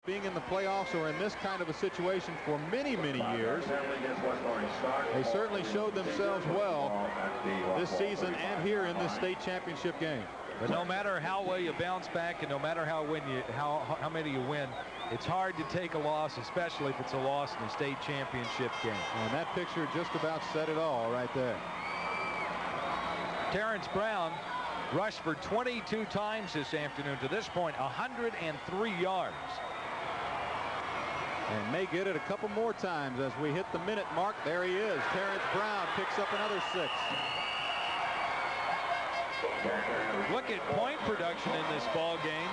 being in the playoffs or in this kind of a situation for many, many years. They certainly showed themselves well this season and here in this state championship game. But no matter how well you bounce back and no matter how many you win, it's hard to take a loss, especially if it's a loss in the state championship game. And that picture just about said it all right there. Terrence Brown rushed for 22 times this afternoon. To this point, 103 yards. And may get it a couple more times as we hit the minute mark. There he is. Terrence Brown picks up another 6. Look at point production in this ball game.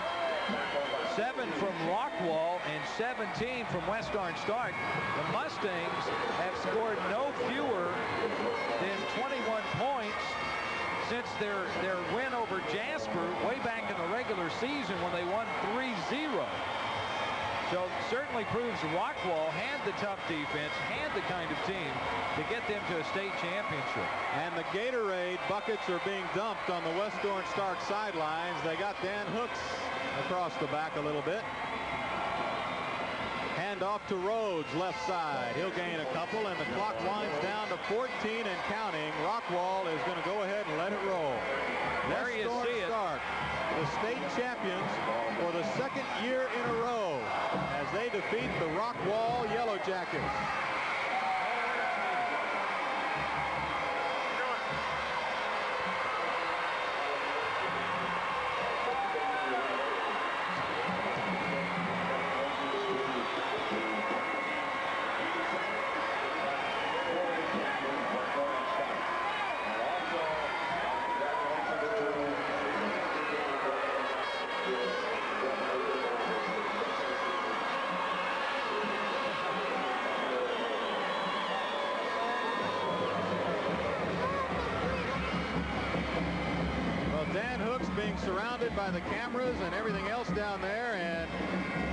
7 from Rockwall and 17 from West Orange Stark. The Mustangs have scored no fewer than 21 points since their win over Jasper way back in the regular season when they won 3-0. So certainly proves Rockwall had the tough defense, had the kind of team to get them to a state championship. And the Gatorade buckets are being dumped on the West Orange Stark sidelines. They got Dan Hooks across the back a little bit. Hand off to Rhodes, left side. He'll gain a couple, and the clock winds down to 14 and counting. Rockwall is going to go ahead and let it roll. There you see it. Stark, the state champions for the second year in a row as they defeat the Rockwall Yellow Jackets. Being surrounded by the cameras and everything else down there, and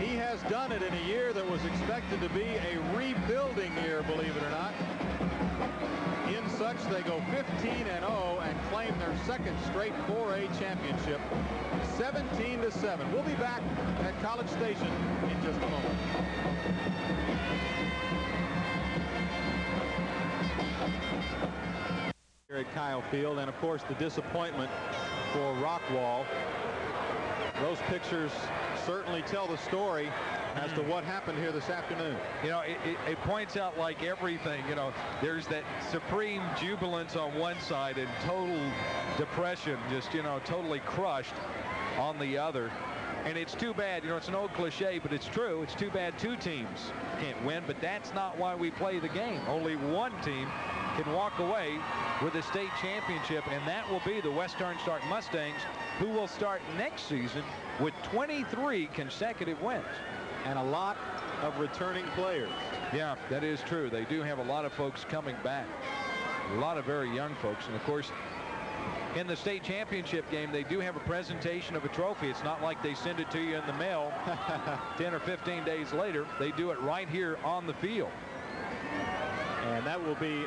he has done it in a year that was expected to be a rebuilding year, believe it or not. In such, they go 15-0 and claim their second straight 4A championship, 17-7. We'll be back at College Station in just a moment. Here at Kyle Field, and of course the disappointment for Rockwall. Those pictures certainly tell the story as to what happened here this afternoon. You know, it points out, like everything, you know, there's that supreme jubilance on one side and total depression, just, you know, totally crushed on the other. And it's too bad, you know, it's an old cliche, but it's true. It's too bad two teams can't win, but that's not why we play the game. Only one team can walk away with a state championship, and that will be the West Orange Stark Mustangs, who will start next season with 23 consecutive wins. And a lot of returning players. Yeah, that is true. They do have a lot of folks coming back. A lot of very young folks. And of course, in the state championship game, they do have a presentation of a trophy. It's not like they send it to you in the mail 10 or 15 days later. They do it right here on the field. And that will be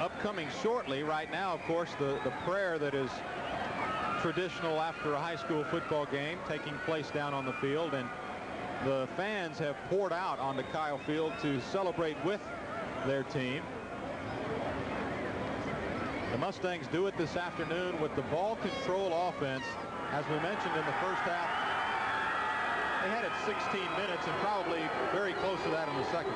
upcoming shortly. Right now, of course, the prayer that is traditional after a high school football game taking place down on the field, and the fans have poured out onto Kyle Field to celebrate with their team. The Mustangs do it this afternoon with the ball control offense. As we mentioned in the first half, they had it 16 minutes and probably very close to that in the second.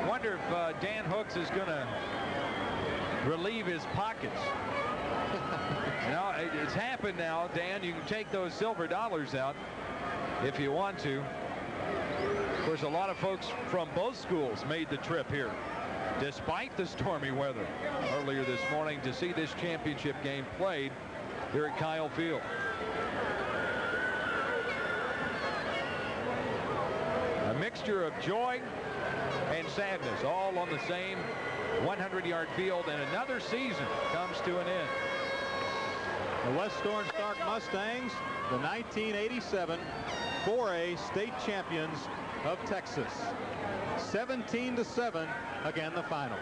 Wonder if Dan Hooks is going to relieve his pockets. You know, it's happened now, Dan. You can take those silver dollars out if you want to. Of course, a lot of folks from both schools made the trip here, despite the stormy weather earlier this morning, to see this championship game played here at Kyle Field. A mixture of joy and sadness, all on the same 100-yard field, and another season comes to an end. The West Orange Stark Mustangs, the 1987 4A state champions of Texas. 17-7, again the final.